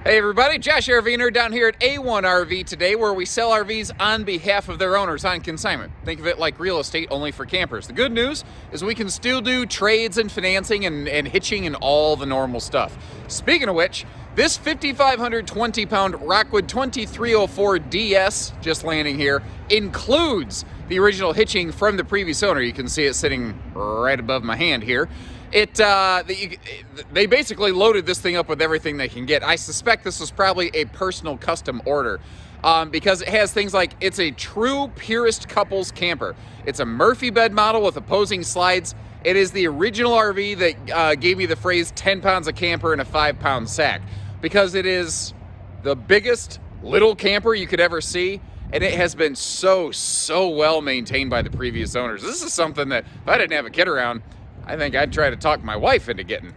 Hey everybody, Josh Arviner down here at A1 RV today, where we sell RVs on behalf of their owners on consignment. Think of it like real estate, only for campers. The good news is we can still do trades and financing and hitching and all the normal stuff. Speaking of which, this 5,500 20-pound Rockwood 2304 DS, just landing here, includes the original hitching from the previous owner. You can see it sitting right above my hand here. They basically loaded this thing up with everything they can get. I suspect this was probably a personal custom order because it has things like, it's a true purist couples camper. It's a Murphy bed model with opposing slides. It is the original RV that gave me the phrase 10 pounds of camper in a 5-pound sack, because it is the biggest little camper you could ever see. And it has been so well maintained by the previous owners. This is something that if I didn't have a kid around, I think I'd try to talk my wife into getting.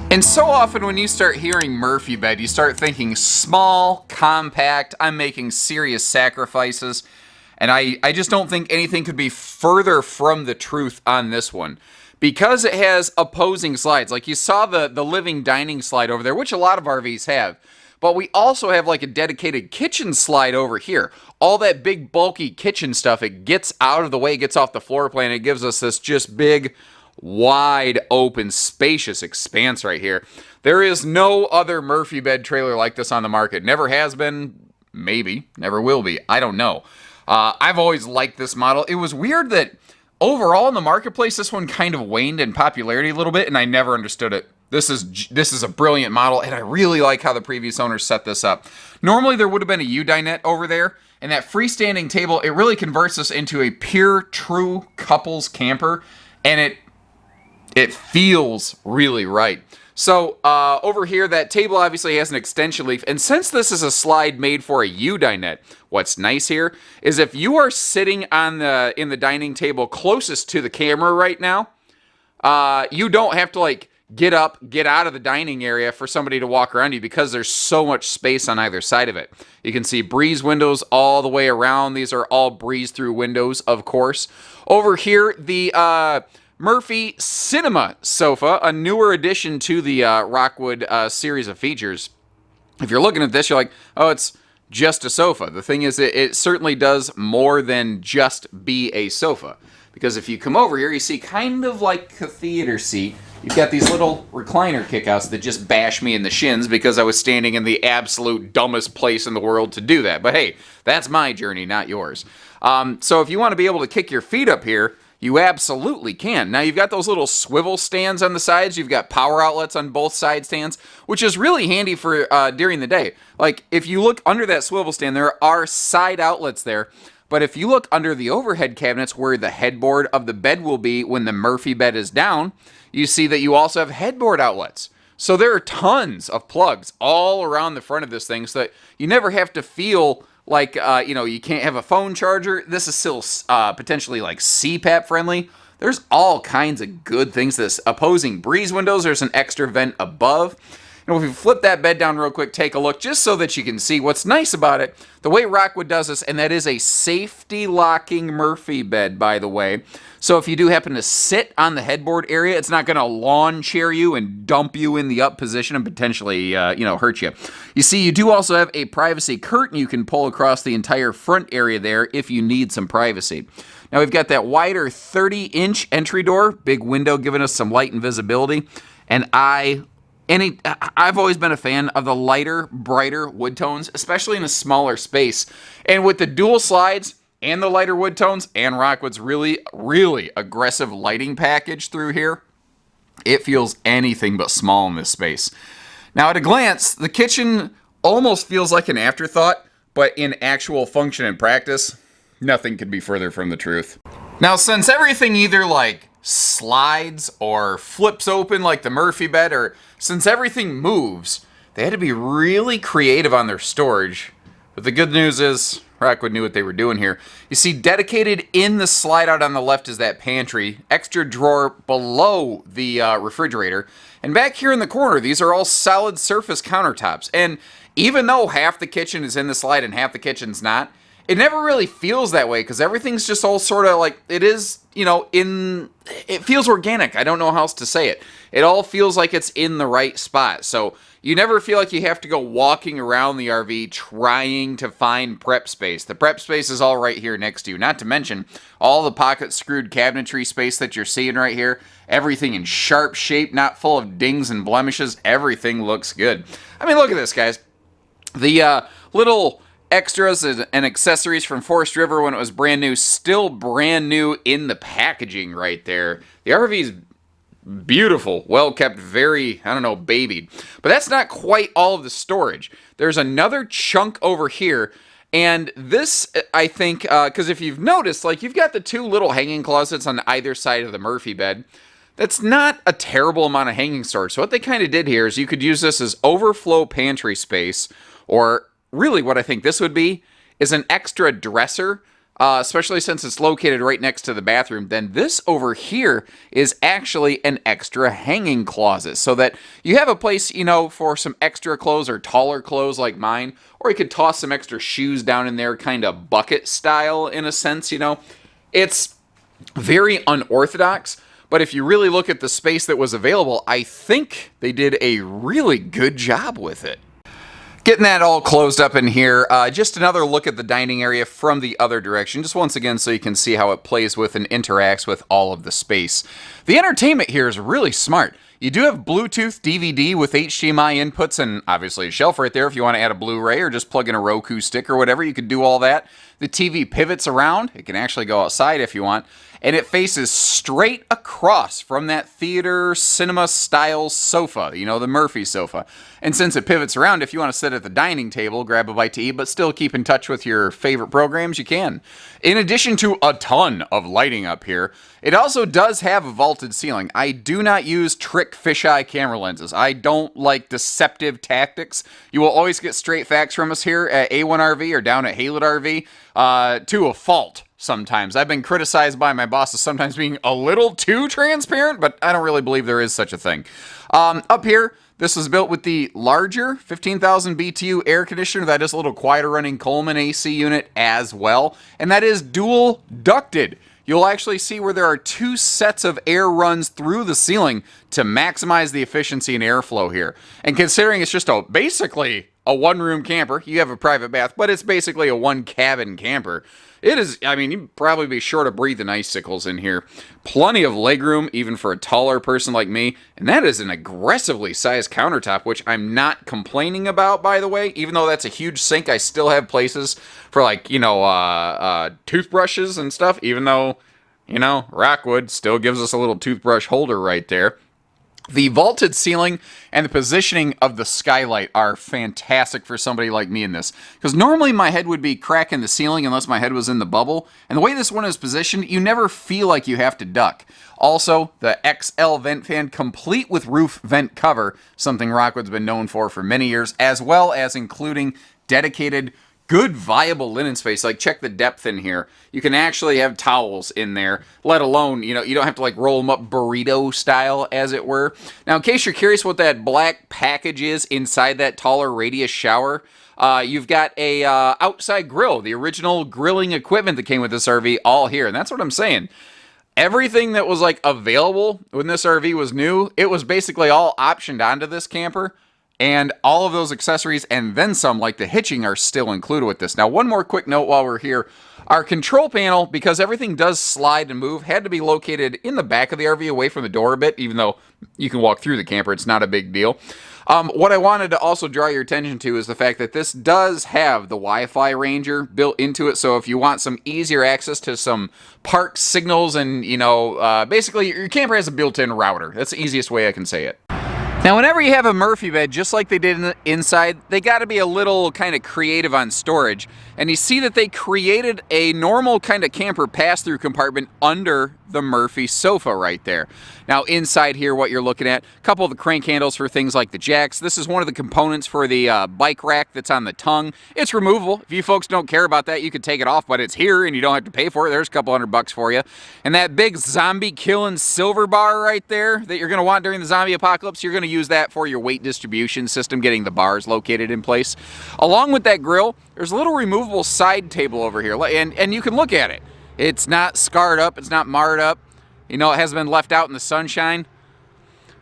And so often when you start hearing Murphy bed, you start thinking small, compact, I'm making serious sacrifices. And I just don't think anything could be further from the truth on this one. Because it has opposing slides, like you saw the living dining slide over there, which a lot of RVs have. But we also have like a dedicated kitchen slide over here. All that big bulky kitchen stuff, it gets out of the way, gets off the floor plan. It gives us this just big, wide open, spacious expanse right here. There is no other Murphy bed trailer like this on the market. Never has been, maybe, never will be. I don't know. I've always liked this model. It was weird that overall in the marketplace, this one kind of waned in popularity a little bit, and I never understood it. This is a brilliant model, and I really like how the previous owners set this up. Normally, there would have been a U-dinette over there, and that freestanding table, it really converts this into a pure, true couples camper, and it feels really right. So over here, that table obviously has an extension leaf, and since this is a slide made for a U-dinette, what's nice here is if you are sitting in the dining table closest to the camera right now, you don't have to like get up, get out of the dining area for somebody to walk around you, because there's so much space on either side of it. You can see breeze windows all the way around. These are all breeze through windows, of course. Over here, the Murphy Cinema sofa, a newer addition to the Rockwood series of features. If you're looking at this, you're like, oh, it's just a sofa. The thing is, it certainly does more than just be a sofa. Because if you come over here, you see kind of like a theater seat. You've got these little recliner kickouts that just bash me in the shins because I was standing in the absolute dumbest place in the world to do that. But hey, that's my journey, not yours. So if you want to be able to kick your feet up here, you absolutely can. Now, you've got those little swivel stands on the sides. You've got power outlets on both side stands, which is really handy for during the day. Like, if you look under that swivel stand, there are side outlets there. But if you look under the overhead cabinets where the headboard of the bed will be when the Murphy bed is down, you see that you also have headboard outlets. So there are tons of plugs all around the front of this thing, so that you never have to feel like, you can't have a phone charger. This is still potentially like CPAP friendly. There's all kinds of good things. This opposing breeze windows, there's an extra vent above. And if we flip that bed down real quick, take a look just so that you can see what's nice about it. The way Rockwood does this, and that is a safety locking Murphy bed, by the way. So if you do happen to sit on the headboard area, it's not going to lawn chair you and dump you in the up position and potentially, hurt you. You see, you do also have a privacy curtain you can pull across the entire front area there if you need some privacy. Now we've got that wider 30-inch entry door, big window giving us some light and visibility. And I've always been a fan of the lighter, brighter wood tones, especially in a smaller space. And with the dual slides and the lighter wood tones and Rockwood's really, really aggressive lighting package through here, it feels anything but small in this space. Now, at a glance, the kitchen almost feels like an afterthought, but in actual function and practice, nothing could be further from the truth. Now, since everything either like slides or flips open like the Murphy bed, or since everything moves, they had to be really creative on their storage. But the good news is Rockwood knew what they were doing here. You see, dedicated in the slide out on the left is that pantry, extra drawer below the refrigerator, and back here in the corner, these are all solid surface countertops. And even though half the kitchen is in the slide and half the kitchen's not, it never really feels that way because everything's just all sort of like it is, you know, it feels organic. I don't know how else to say it. It all feels like it's in the right spot. So you never feel like you have to go walking around the RV trying to find prep space. The prep space is all right here next to you. Not to mention all the pocket screwed cabinetry space that you're seeing right here. Everything in sharp shape, not full of dings and blemishes. Everything looks good. I mean, look at this, guys. The little extras and accessories from Forest River when it was brand new, still brand new in the packaging right there. The RV's beautiful, well kept, very, I don't know, babied. But that's not quite all of the storage. There's another chunk over here, and this, I think, because if you've noticed, like, you've got the two little hanging closets on either side of the Murphy bed. That's not a terrible amount of hanging storage. So what they kind of did here is you could use this as overflow pantry space, or really what I think this would be is an extra dresser, especially since it's located right next to the bathroom. Then this over here is actually an extra hanging closet, so that you have a place, you know, for some extra clothes or taller clothes like mine, or you could toss some extra shoes down in there, kind of bucket style in a sense, you know. It's very unorthodox, but if you really look at the space that was available, I think they did a really good job with it. Getting that all closed up in here, just another look at the dining area from the other direction, just once again so you can see how it plays with and interacts with all of the space. The entertainment here is really smart. You do have Bluetooth DVD with HDMI inputs and obviously a shelf right there if you want to add a Blu-ray or just plug in a Roku stick or whatever, you can do all that. The TV pivots around, it can actually go outside if you want, and it faces straight across from that theater cinema style sofa, you know, the Murphy sofa. And since it pivots around, if you want to sit at the dining table, grab a bite to eat, but still keep in touch with your favorite programs, you can. In addition to a ton of lighting up here, it also does have a vaulted ceiling. I do not use trick fisheye camera lenses. I don't like deceptive tactics. You will always get straight facts from us here at A1RV or down at Haylett RV, to a fault. Sometimes. I've been criticized by my bosses sometimes being a little too transparent, but I don't really believe there is such a thing. Up here, this was built with the larger 15,000 BTU air conditioner. That is a little quieter running Coleman AC unit as well, and that is dual ducted. You'll actually see where there are two sets of air runs through the ceiling to maximize the efficiency and airflow here. And considering it's just basically a one-room camper, you have a private bath, but it's basically a one-cabin camper. It is, I mean, you'd probably be sure to breathe in icicles in here. Plenty of legroom, even for a taller person like me. And that is an aggressively sized countertop, which I'm not complaining about, by the way. Even though that's a huge sink, I still have places for, like, you know, toothbrushes and stuff. Even though, you know, Rockwood still gives us a little toothbrush holder right there. The vaulted ceiling and the positioning of the skylight are fantastic for somebody like me in this. Because normally my head would be cracking the ceiling unless my head was in the bubble. And the way this one is positioned, you never feel like you have to duck. Also, the XL vent fan complete with roof vent cover, something Rockwood's been known for many years, as well as including dedicated good viable linen space. Like, check the depth in here. You can actually have towels in there, let alone, you know, you don't have to like roll them up burrito style, as it were. Now, in case you're curious what that black package is inside that taller radius shower, you've got a outside grill, the original grilling equipment that came with this RV, all here. And that's what I'm saying. Everything that was like available when this RV was new, it was basically all optioned onto this camper. And all of those accessories and then some, like the hitching, are still included with this. Now, one more quick note while we're here. Our control panel, because everything does slide and move, had to be located in the back of the RV away from the door a bit, even though you can walk through the camper. It's not a big deal. What I wanted to also draw your attention to is the fact that this does have the Wi-Fi Ranger built into it. So if you want some easier access to some park signals and, you know, basically your camper has a built-in router. That's the easiest way I can say it. Now, whenever you have a Murphy bed, just like they did in the inside, they got to be a little kind of creative on storage. And you see that they created a normal kind of camper pass-through compartment under the Murphy sofa right there. Now, inside here, what you're looking at, a couple of the crank handles for things like the jacks. This is one of the components for the bike rack that's on the tongue. It's removable. If you folks don't care about that, you could take it off, but it's here and you don't have to pay for it. There's a couple $100 for you. And that big zombie killing silver bar right there that you're going to want during the zombie apocalypse, you're going to to use that for your weight distribution system, getting the bars located in place. Along with that grill, there's a little removable side table over here, and you can look at it. It's not scarred up, it's not marred up. You know, it hasn't been left out in the sunshine.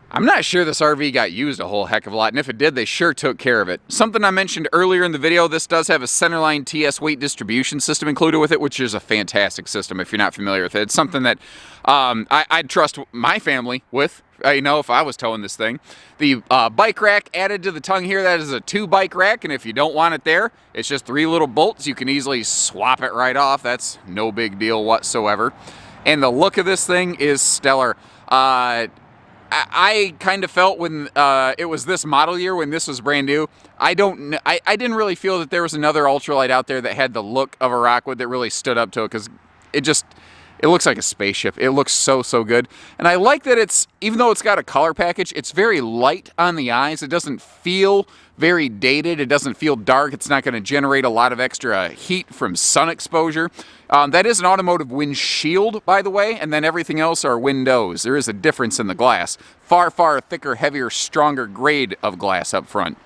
I'm not sure this RV got used a whole heck of a lot, and if it did, they sure took care of it. Something I mentioned earlier in the video, this does have a centerline TS weight distribution system included with it, which is a fantastic system if you're not familiar with it. It's something that I'd trust my family with, you know, if I was towing this thing. The bike rack added to the tongue here, that is a 2 bike rack, and if you don't want it there, it's just 3 little bolts. You can easily swap it right off. That's no big deal whatsoever. And the look of this thing is stellar. I kind of felt when it was this model year, when this was brand new, I didn't really feel that there was another ultralight out there that had the look of a Rockwood that really stood up to it, because it looks like a spaceship. It looks so good. And I like that it's, even though it's got a color package, it's very light on the eyes. It doesn't feel very dated. It doesn't feel dark. It's not going to generate a lot of extra heat from sun exposure. That is an automotive windshield, by the way, and then everything else are windows. There is a difference in the glass. Far thicker, heavier, stronger grade of glass up front.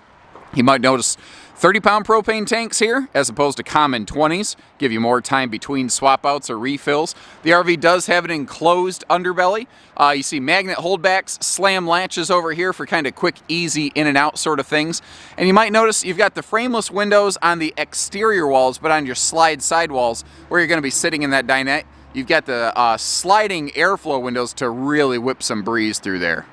You might notice 30-pound propane tanks here, as opposed to common 20s. Give you more time between swap outs or refills. The RV does have an enclosed underbelly. You see magnet holdbacks, slam latches over here for kind of quick, easy in and out sort of things. And you might notice you've got the frameless windows on the exterior walls, but on your slide side walls, where you're going to be sitting in that dinette, you've got the sliding airflow windows to really whip some breeze through there.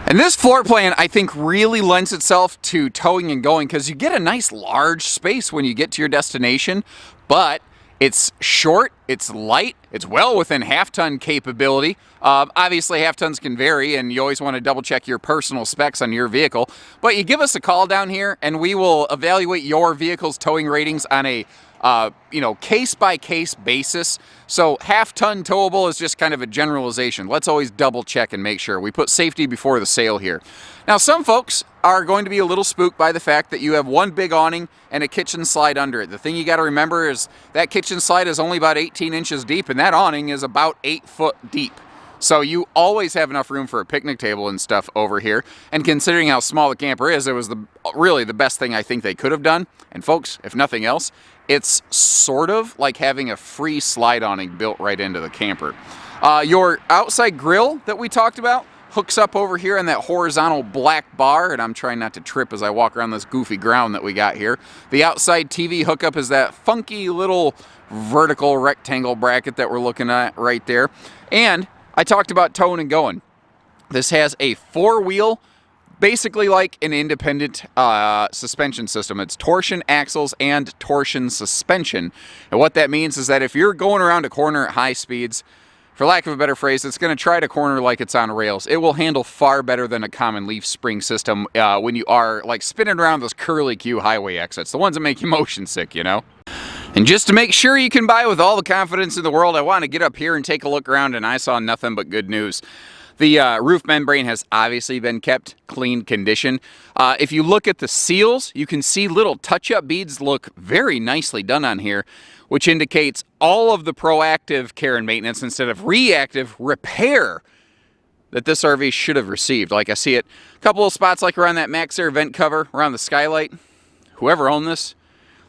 And this floor plan, I think, really lends itself to towing and going, because you get a nice large space when you get to your destination, but it's short, it's light, it's well within half-ton capability. Obviously, half-tons can vary, and you always want to double-check your personal specs on your vehicle. But you give us a call down here, and we will evaluate your vehicle's towing ratings on a case-by-case basis. So half-ton towable is just kind of a generalization. Let's always double-check and make sure. We put safety before the sale here. Now, some folks are going to be a little spooked by the fact that you have one big awning and a kitchen slide under it. The thing you got to remember is that kitchen slide is only about 18 inches deep, and that awning is about 8 foot deep. So you always have enough room for a picnic table and stuff over here. And considering how small the camper is, it was really the best thing I think they could have done. And folks, if nothing else, it's sort of like having a free slide awning built right into the camper. Your outside grill that we talked about hooks up over here on that horizontal black bar, and I'm trying not to trip as I walk around this goofy ground that we got here. The outside TV hookup is that funky little vertical rectangle bracket that we're looking at right there. And I talked about towing and going. This has a 4-wheel, basically like an independent suspension system. It's torsion axles and torsion suspension. And what that means is that if you're going around a corner at high speeds, for lack of a better phrase, it's going to try to corner like it's on rails. It will handle far better than a common leaf spring system when you are like spinning around those curly-Q highway exits, the ones that make you motion sick, you know? And just to make sure you can buy with all the confidence in the world, I want to get up here and take a look around, and I saw nothing but good news. The roof membrane has obviously been kept clean condition. If you look at the seals, you can see little touch-up beads look very nicely done on here, which indicates all of the proactive care and maintenance instead of reactive repair that this RV should have received. Like I see it, a couple of spots like around that Max Air vent cover, around the skylight. Whoever owned this,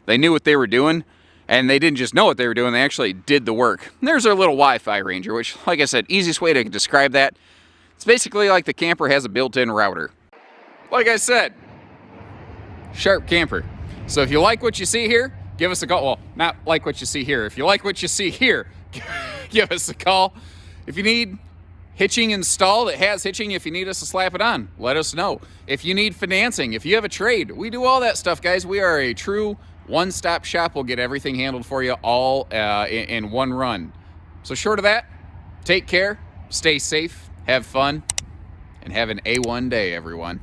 they knew what they were doing. And they didn't just know what they were doing, they actually did the work. And there's our little Wi-Fi ranger, which, like I said, easiest way to describe that, it's basically like the camper has a built-in router. Like I said, sharp camper. So if you like what you see here, give us a call. Well, not like what you see here. If you like what you see here, give us a call. If you need hitching installed, it has hitching. If you need us to slap it on, let us know. If you need financing, if you have a trade, we do all that stuff, guys. We are a true one-stop shop. Will get everything handled for you all in one run. So short of that, take care, stay safe, have fun, and have an A1 day, everyone.